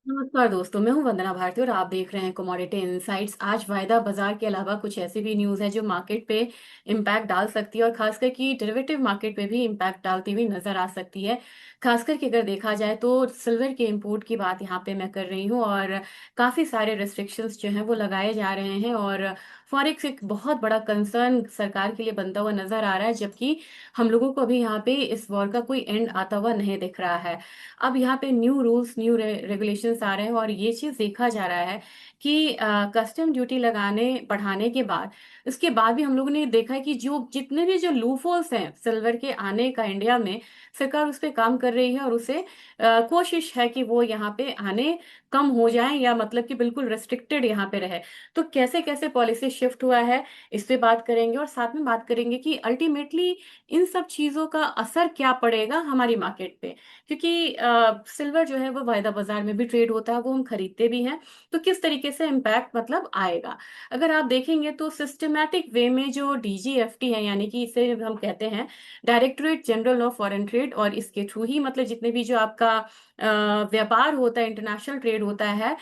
नमस्कार दोस्तों, मैं हूं वंदना भारती और आप देख रहे हैं कमोडिटी इनसाइट्स। आज वायदा बाजार के अलावा कुछ ऐसी भी न्यूज़ है जो मार्केट पे इम्पैक्ट डाल सकती है और खासकर कि डेरिवेटिव मार्केट पे भी इम्पैक्ट डालती हुई नजर आ सकती है। खासकर कि अगर देखा जाए तो सिल्वर के इंपोर्ट की बात यहाँ पे मैं कर रही हूँ और काफ़ी सारे रिस्ट्रिक्शंस जो हैं वो लगाए जा रहे हैं और फॉरेक्स एक बहुत बड़ा कंसर्न सरकार के लिए बनता हुआ नजर आ रहा है, जबकि हम लोगों को अभी यहाँ पे इस वॉर का कोई एंड आता हुआ नहीं दिख रहा है। अब यहाँ पे न्यू रूल्स न्यू रेगुलेशंस आ रहे हैं और ये चीज देखा जा रहा है कि कस्टम ड्यूटी लगाने बढ़ाने के बाद उसके बाद भी हम लोगों ने देखा है कि जो जितने भी जो लूफहोल्स हैं सिल्वर के आने का इंडिया में, सरकार उस पर काम कर रही है और उसे कोशिश है कि वो यहाँ पे आने कम हो जाए या मतलब कि बिल्कुल रेस्ट्रिक्टेड यहाँ पे रहे। तो कैसे कैसे पॉलिसी शिफ्ट हुआ है, इस पे बात करेंगे और साथ में बात करेंगे कि अल्टीमेटली इन सब चीजों का असर क्या पड़ेगा हमारी मार्केट पे। क्योंकि सिल्वर जो है वो वायदा बाजार में भी ट्रेड होता है, वो हम खरीदते भी हैं। तो किस तरीके से इम्पैक्ट मतलब आएगा, अगर आप देखेंगे तो सिस्टमैटिक वे में जो डीजीएफटी है, यानी कि इसे हम कहते हैं directorate general of foreign trade, और इसके थ्रू ही मतलब जितने भी जो आपका व्यापार होता है, इंटरनेशनल ट्रेड होता है,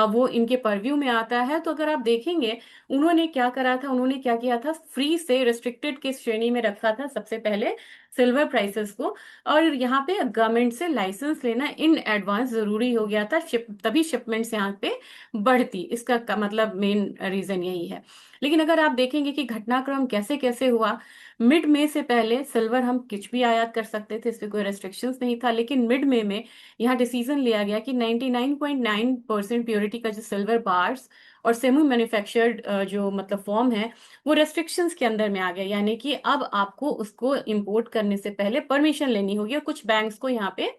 वो इनके परव्यू में आता है। तो अगर आप देखेंगे उन्होंने क्या करा था, उन्होंने क्या किया था, फ्री से रिस्ट्रिक्टेड की श्रेणी में रखा था सबसे पहले सिल्वर प्राइसेस को। और यहाँ पे गवर्नमेंट से लाइसेंस लेना इन एडवांस जरूरी हो गया था, तभी शिपमेंट्स यहाँ पे बढ़ती, इसका मतलब मेन रीजन यही है। लेकिन अगर आप देखेंगे कि घटनाक्रम कैसे कैसे हुआ, मिड मई से पहले सिल्वर हम कुछ भी आयात कर सकते थे, इस पे कोई रेस्ट्रिक्शंस नहीं था। लेकिन मिड मई में यहाँ डिसीजन लिया गया कि 99.9% प्योरिटी का जो सिल्वर बार्स और सेमी मैन्युफैक्चर्ड जो मतलब फॉर्म है, वो रेस्ट्रिक्शंस के अंदर में आ गया। यानी कि अब आपको उसको इंपोर्ट करने से पहले परमिशन लेनी होगी और कुछ बैंक्स को यहाँ पे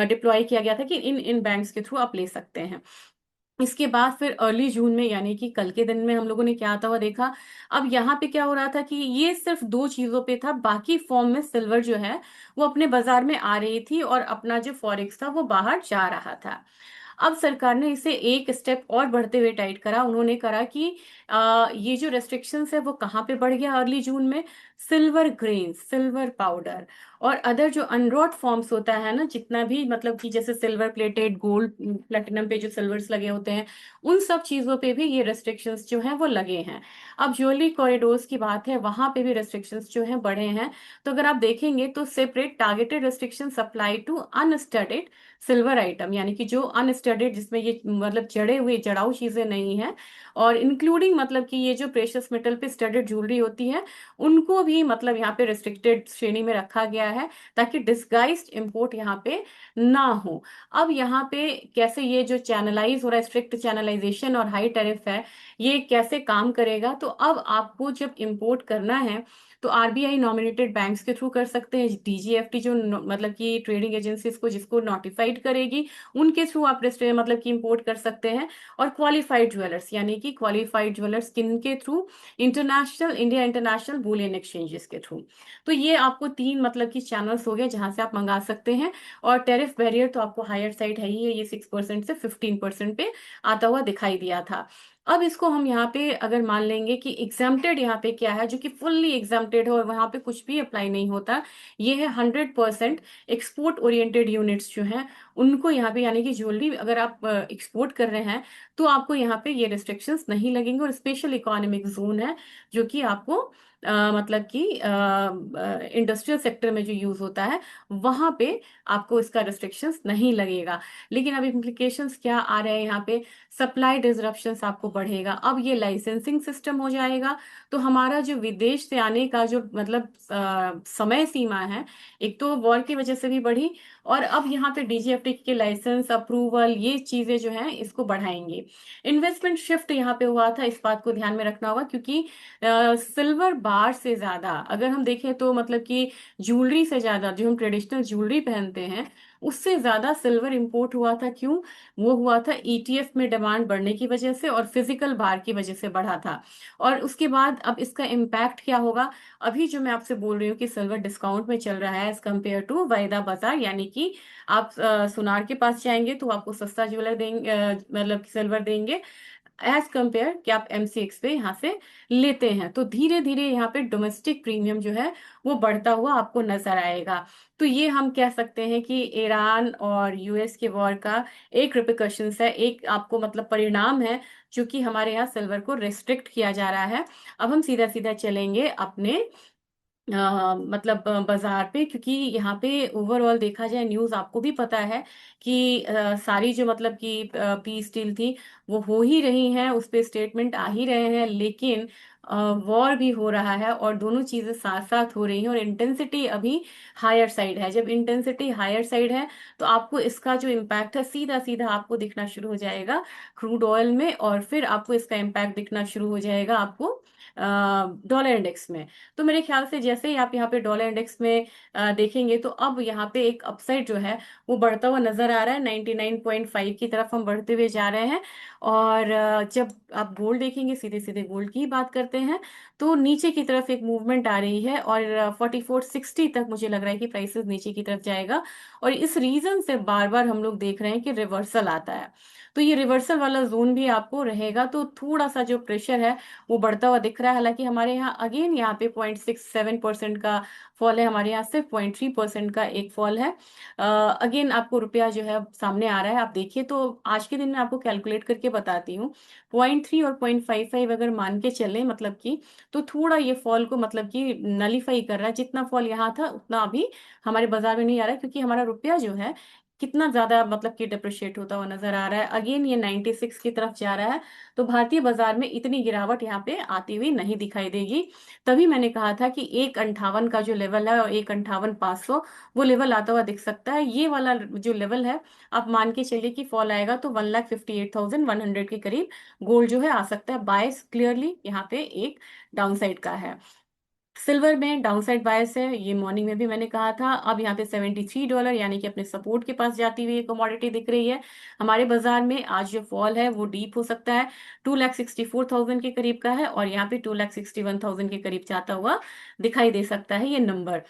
डिप्लॉय किया गया था कि इन इन बैंक्स के थ्रू आप ले सकते हैं। इसके बाद फिर अर्ली जून में, यानी कि कल के दिन में, हम लोगों ने क्या आता हुआ देखा। अब यहाँ पे क्या हो रहा था कि ये सिर्फ दो चीजों पे था, बाकी फॉर्म में सिल्वर जो है वो अपने बाजार में आ रही थी और अपना जो फॉरेक्स था वो बाहर जा रहा था। अब सरकार ने इसे एक स्टेप और बढ़ते हुए टाइट करा। उन्होंने करा कि ये जो रेस्ट्रिक्शंस है वो कहाँ पे बढ़ गया अर्ली जून में, सिल्वर ग्रेन, सिल्वर पाउडर और अदर जो अनरॉड फॉर्म्स होता है ना, जितना भी मतलब कि जैसे सिल्वर प्लेटेड, गोल्ड प्लेटिनम पे जो सिल्वर्स लगे होते हैं, उन सब चीजों पे भी ये रेस्ट्रिक्शंस जो हैं वो लगे हैं। अब ज्वेलरी कॉरिडोर्स की बात है, वहां पे भी रेस्ट्रिक्शंस जो हैं बढ़े हैं। तो अगर आप देखेंगे तो separate targeted restrictions apply to unstudded silver item, यानी कि जो अनस्टडेड, जिसमें ये मतलब जड़े हुए जड़ाऊ चीजें नहीं है, और इंक्लूडिंग मतलब कि ये जो प्रेशियस मेटल पे स्टडेड ज्वेलरी होती है, उनको भी मतलब यहाँ पे रिस्ट्रिक्टेड श्रेणी में रखा गया है, ताकि डिस्गाइज्ड इंपोर्ट यहाँ पे ना हो। अब यहाँ पे कैसे ये जो चैनलाइज हो रहा है, स्ट्रिक्ट चैनलाइजेशन और हाई टैरिफ है, ये कैसे काम करेगा। तो अब आपको जब इंपोर्ट करना है तो आरबीआई नॉमिनेटेड बैंक्स के थ्रू कर सकते हैं, डीजीएफटी जो मतलब कि ट्रेडिंग एजेंसीज को जिसको नोटिफाइड करेगी, उनके थ्रू आप मतलब कि इंपोर्ट कर सकते हैं। और क्वालिफाइड ज्वेलर्स, यानी कि क्वालिफाइड ज्वेलर्स किन के through, international India international bullion exchanges के थ्रू। तो ये आपको तीन मतलब कि चैनल्स हो गए जहां से आप मंगा सकते हैं। और टैरिफ बैरियर तो आपको हायर साइड है ही है, ये 6% से 15% पे आता हुआ दिखाई दिया था। अब इसको हम यहाँ पे अगर मान लेंगे कि एग्जाम्प्टेड यहाँ पे क्या है, जो कि फुल्ली एग्जाम्प्टेड है और वहां पे कुछ भी अप्लाई नहीं होता, ये है 100% एक्सपोर्ट ओरिएंटेड यूनिट्स जो हैं उनको यहाँ पे, यानी कि ज्वेलरी अगर आप एक्सपोर्ट कर रहे हैं तो आपको यहाँ पे ये रिस्ट्रिक्शंस नहीं लगेंगे। और स्पेशल इकोनॉमिक जोन है जो कि आपको मतलब कि इंडस्ट्रियल सेक्टर में जो यूज होता है, वहां पे आपको इसका रिस्ट्रिक्शंस नहीं लगेगा। लेकिन अब इम्प्लीकेशंस क्या आ रहे हैं यहाँ पे, सप्लाई डिसरप्शंस आपको बढ़ेगा। अब ये लाइसेंसिंग सिस्टम हो जाएगा, तो हमारा जो विदेश से आने का जो मतलब समय सीमा है, एक तो वॉर की वजह से भी बढ़ी, और अब यहाँ पे डीजीएफटी के लाइसेंस अप्रूवल, ये चीजें जो हैं इसको बढ़ाएंगे। इन्वेस्टमेंट शिफ्ट यहाँ पे हुआ था, इस बात को ध्यान में रखना होगा, क्योंकि सिल्वर बार से ज्यादा अगर हम देखें तो मतलब कि ज्वेलरी से ज्यादा, जो हम ट्रेडिशनल ज्वेलरी पहनते हैं, उससे ज्यादा सिल्वर इंपोर्ट हुआ था। क्यों? वो हुआ था ईटीएफ में डिमांड बढ़ने की वजह से और फिजिकल बार की वजह से बढ़ा था। और उसके बाद अब इसका इम्पैक्ट क्या होगा, अभी जो मैं आपसे बोल रही हूँ कि सिल्वर डिस्काउंट में चल रहा है एज कम्पेयर टू वायदा बाजार, यानी कि आप सुनार के पास जाएंगे तो आपको सस्ता ज्वेलर देंगे, मतलब सिल्वर देंगे। एज कंपेयर कि आप एमसीएक्स पे यहाँ से लेते हैं। तो धीरे धीरे यहाँ पे डोमेस्टिक प्रीमियम जो है वो बढ़ता हुआ आपको नजर आएगा। तो ये हम कह सकते हैं कि ईरान और यूएस के वॉर का एक रिpercussions है, एक आपको मतलब परिणाम है, जो कि हमारे यहाँ सिल्वर को रिस्ट्रिक्ट किया जा रहा है। अब हम सीधा सीधा चलेंगे अपने मतलब बाजार पे, क्योंकि यहाँ पे ओवरऑल देखा जाए न्यूज आपको भी पता है कि सारी जो मतलब कि पीस डील थी वो हो ही रही हैं, उस पे स्टेटमेंट आ ही रहे हैं, लेकिन वॉर भी हो रहा है और दोनों चीजें साथ साथ हो रही हैं और इंटेंसिटी अभी हायर साइड है। जब इंटेंसिटी हायर साइड है तो आपको इसका जो इम्पैक्ट है सीधा सीधा आपको दिखना शुरू हो जाएगा क्रूड ऑयल में, और फिर आपको इसका इम्पैक्ट दिखना शुरू हो जाएगा आपको डॉलर इंडेक्स में। तो मेरे ख्याल से जैसे ही आप यहाँ पे डॉलर इंडेक्स में देखेंगे तो अब यहाँ पे एक अपसाइड जो है वो बढ़ता हुआ नजर आ रहा है, 99.5 की तरफ हम बढ़ते हुए जा रहे हैं। और जब आप गोल्ड देखेंगे, सीधे सीधे गोल्ड की ही बात करते हैं, तो नीचे की तरफ एक मूवमेंट आ रही है और 4460 तक मुझे लग रहा है कि प्राइसेस नीचे की तरफ जाएगा। और इस रीजन से बार बार हम लोग देख रहे हैं कि रिवर्सल आता है। तो ये रिवर्सल वाला जोन भी आपको रहेगा, तो थोड़ा सा जो प्रेशर है वो बढ़ता हुआ दिख रहा है। हालांकि हमारे यहाँ अगेन यहाँ पे 0.67% का फॉल है, हमारे यहाँ सिर्फ 0.3% का एक फॉल है। अगेन आपको रुपया जो है सामने आ रहा है, आप देखिए। तो आज के दिन में आपको कैलकुलेट करके बताती हूँ, 0.3 और 0.55 अगर मान के चले मतलब कि, तो थोड़ा ये फॉल को मतलब कि नलीफाई कर रहा है। जितना फॉल यहाँ था उतना अभी हमारे बाजार में नहीं आ रहा है, क्योंकि हमारा रुपया जो है कितना ज्यादा मतलब कि डिप्रिशिएट होता हुआ नजर आ रहा है। अगेन ये 96 की तरफ जा रहा है। तो भारतीय बाजार में इतनी गिरावट यहाँ पे आती हुई नहीं दिखाई देगी। तभी मैंने कहा था कि 1.58 का जो लेवल है और 1.58 500 वो लेवल आता हुआ दिख सकता है। ये वाला जो लेवल है आप मान के चलिए कि फॉल आएगा तो 1,58,100 के करीब गोल्ड जो है आ सकता है। बायस क्लियरली यहाँ पे एक डाउनसाइड का है। सिल्वर में डाउनसाइड बायस है, ये मॉर्निंग में भी मैंने कहा था। अब यहाँ पे $73 यानी कि अपने सपोर्ट के पास जाती हुई कमोडिटी दिख रही है। हमारे बाजार में आज जो फॉल है वो डीप हो सकता है, 2,64,000 के करीब का है, और यहाँ पे 2,61,000 के करीब जाता हुआ दिखाई दे सकता है ये नंबर।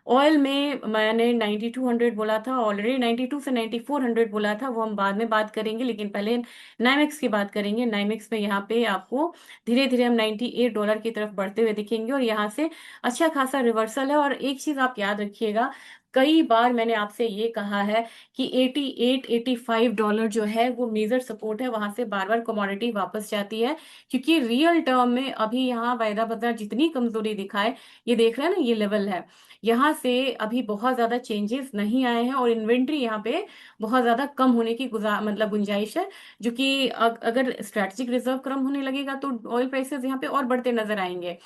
ऑयल में मैंने 9200 बोला था ऑलरेडी, 92 से 9400 बोला था, वो हम बाद में बात करेंगे, लेकिन पहले नाइमेक्स की बात करेंगे। नाइमेक्स में यहाँ पे आपको धीरे धीरे हम $98 की तरफ बढ़ते हुए दिखेंगे और यहाँ से अच्छा खासा रिवर्सल है। और एक चीज आप याद रखिएगा, कई बार मैंने आपसे ये कहा है कि 88 $85 जो है वो मेजर सपोर्ट है, वहां से बार बार कमोडिटी वापस जाती है। क्योंकि रियल टर्म में अभी यहाँ वायदा बाजार जितनी कमजोरी दिखाए, ये देख रहे हैं ना, ये लेवल है, यहाँ से अभी बहुत ज्यादा चेंजेस नहीं आए हैं और इन्वेंट्री यहाँ पे बहुत ज्यादा कम होने की मतलब गुंजाइश है। जो कि अगर स्ट्रेटेजिक रिजर्व कम होने लगेगा तो ऑयल प्राइसेस यहाँ पे और बढ़ते नजर आएंगे।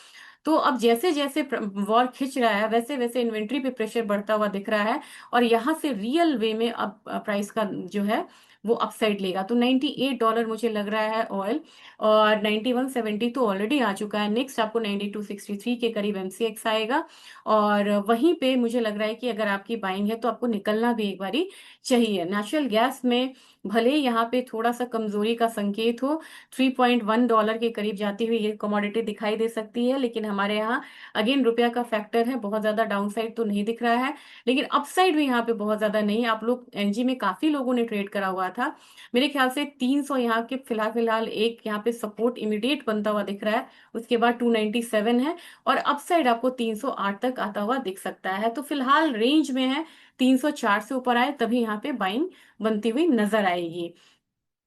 तो अब जैसे जैसे वॉर खिंच रहा है वैसे वैसे इन्वेंट्री पे प्रेशर बढ़ता हुआ दिख रहा है, और यहाँ से रियल वे में अब प्राइस का जो है वो अपसाइड लेगा। तो $98 मुझे लग रहा है ऑयल, और 9170 तो ऑलरेडी आ चुका है। नेक्स्ट आपको 9263 के करीब एमसीएक्स आएगा, और वहीं पे मुझे लग रहा है कि अगर आपकी बाइंग है तो आपको निकलना भी एक बारी चाहिए। नेचुरल गैस में भले यहाँ पे थोड़ा सा कमजोरी का संकेत हो, $3.1 के करीब जाती हुई ये कमोडिटी दिखाई दे सकती है, लेकिन हमारे यहाँ अगेन रुपया का फैक्टर है, बहुत ज्यादा डाउनसाइड तो नहीं दिख रहा है, लेकिन अपसाइड भी यहाँ पे बहुत ज्यादा नहीं है। आप लोग एनजी में काफी लोगों ने ट्रेड करा हुआ था, मेरे ख्याल से 300 यहाँ के फिलहाल फिलहाल एक यहाँ पे सपोर्ट इमीडिएट बनता हुआ दिख रहा है, उसके बाद 297 है, और अपसाइड आपको 308 तक आता हुआ दिख सकता है। तो फिलहाल रेंज में है, 304 से ऊपर आए तभी यहाँ पे बाइंग बनती हुई नजर आएगी।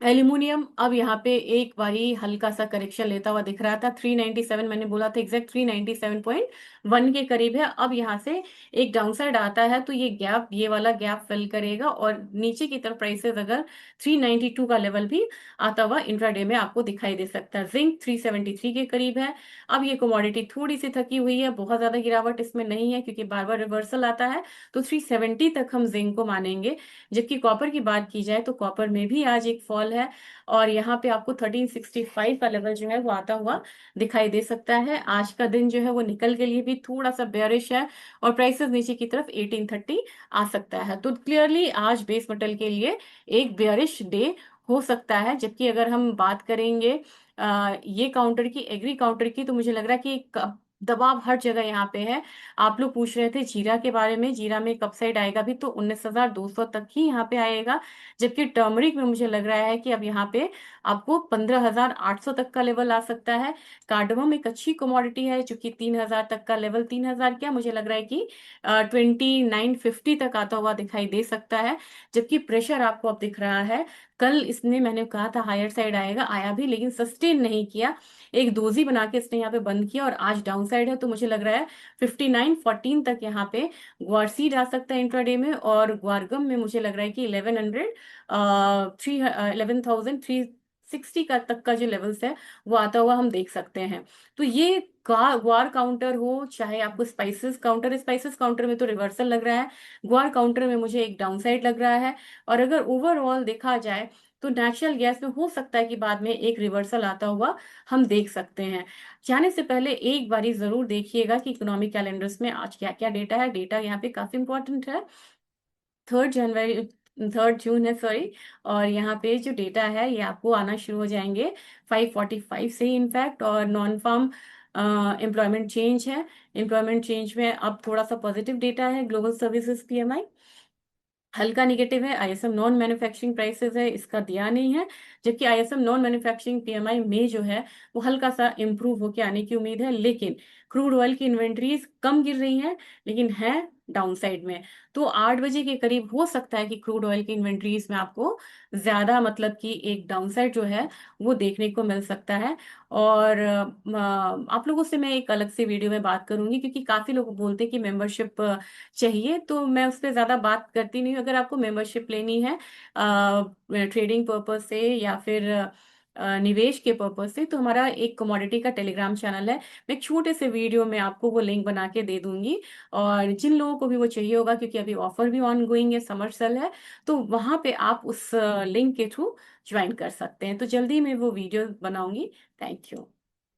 एल्यूमिनियम अब यहाँ पे एक बारी हल्का सा करेक्शन लेता हुआ दिख रहा था, 397 मैंने बोला था एग्जैक्ट 397.1 के करीब है। अब यहाँ से एक डाउनसाइड आता है तो ये गैप, ये वाला गैप फिल करेगा और नीचे की तरफ प्राइसेस अगर 392 का लेवल भी आता हुआ इंट्राडे में आपको दिखाई दे सकता है। जिंक 373 के करीब है। अब ये कमोडिटी थोड़ी सी थकी हुई है, बहुत ज्यादा गिरावट इसमें नहीं है क्योंकि बार बार रिवर्सल आता है, तो 370 तक हम जिंक को मानेंगे। जबकि कॉपर की बात की जाए तो कॉपर में भी आज एक फॉल है, और यहाँ पे आपको 1365 का लेवल जो है वो आता हुआ दिखाई दे सकता है। आज का दिन जो है वो निकल के लिए भी थोड़ा सा बेयरिश है, और प्राइसेस नीचे की तरफ 1830 आ सकता है। तो क्लियरली आज बेस मेटल के लिए एक बेयरिश डे हो सकता है। जबकि अगर हम बात करेंगे ये काउंटर की, एग्री काउंटर की, तो मुझे लग रहा है कि दबाव हर जगह यहाँ पे है। आप लोग पूछ रहे थे जीरा के बारे में, जीरा में कब साइड आएगा भी, तो 19,200 तक ही यहाँ पे आएगा। जबकि टर्मरिक में मुझे लग रहा है कि अब यहाँ पे आपको 15,800 तक का लेवल आ सकता है। कार्डमम एक अच्छी कमोडिटी है, जो कि 3,000 तक का लेवल, 3,000 क्या, मुझे लग रहा है कि 2950 तक आता हुआ दिखाई दे सकता है। जबकि प्रेशर आपको अब दिख रहा है, कल इसने, मैंने कहा था हायर साइड आएगा, आया भी, लेकिन सस्टेन नहीं किया। एक दोजी बना के इसने यहाँ पे बंद किया और आज डाउन साइड है। तो मुझे लग रहा है 5914 तक यहाँ पे ग्वारसीड आ सकता है इंट्राडे में, और ग्वारगम में मुझे लग रहा है कि 1100 थ्री 11,360 का तक का जो लेवल्स है वो आता हुआ हम देख सकते हैं। तो ये ग्वार काउंटर हो, चाहे आपको स्पाइसेस काउंटर, स्पाइसेस काउंटर में तो रिवर्सल लग रहा है, ग्वार काउंटर में मुझे एक डाउन साइड लग रहा है। और अगर ओवरऑल देखा जाए तो नेचुरल गैस में हो सकता है कि बाद में एक रिवर्सल आता हुआ हम देख सकते हैं। जाने से पहले एक बारी जरूर देखिएगा कि इकोनॉमिक कैलेंडर्स में आज क्या क्या डेटा है। डेटा यहाँ पे काफी इंपॉर्टेंट है। 3 जनवरी, 3 जून है, सॉरी। और यहाँ पे जो डेटा है ये आपको आना शुरू हो जाएंगे 5:45 से ही इनफैक्ट। और नॉन फार्म एम्प्लॉयमेंट चेंज है। एम्प्लॉयमेंट चेंज में अब थोड़ा सा पॉजिटिव डेटा है। ग्लोबल सर्विसेज पीएमआई हल्का निगेटिव है। आईएसएम नॉन मैन्युफैक्चरिंग प्राइसेस है, इसका दिया नहीं है। जबकि आईएसएम नॉन मैन्युफैक्चरिंग पीएमआई में जो है वो हल्का सा इंप्रूव होके आने की उम्मीद है। लेकिन क्रूड ऑयल की इन्वेंट्रीज कम गिर रही हैं, लेकिन है डाउन साइड में। तो 8 बजे के करीब हो सकता है कि क्रूड ऑयल की इन्वेंट्रीज में आपको ज्यादा, मतलब कि एक डाउन साइड जो है वो देखने को मिल सकता है। और आप लोगों से मैं एक अलग से वीडियो में बात करूंगी, क्योंकि काफी लोग बोलते हैं कि मेंबरशिप चाहिए, तो मैं उस पर ज्यादा बात करती नहीं हूँ। अगर आपको मेंबरशिप लेनी है ट्रेडिंग पर्पज से या फिर निवेश के पर्पज से, तो हमारा एक कमोडिटी का टेलीग्राम चैनल है। मैं एक छोटे से वीडियो में आपको वो लिंक बना के दे दूंगी। और जिन लोगों को भी वो चाहिए होगा, क्योंकि अभी ऑफर भी ऑन गोइंग है, समर सेल है, तो वहां पे आप उस लिंक के थ्रू ज्वाइन कर सकते हैं। तो जल्दी मैं वो वीडियो बनाऊंगी। Thank you.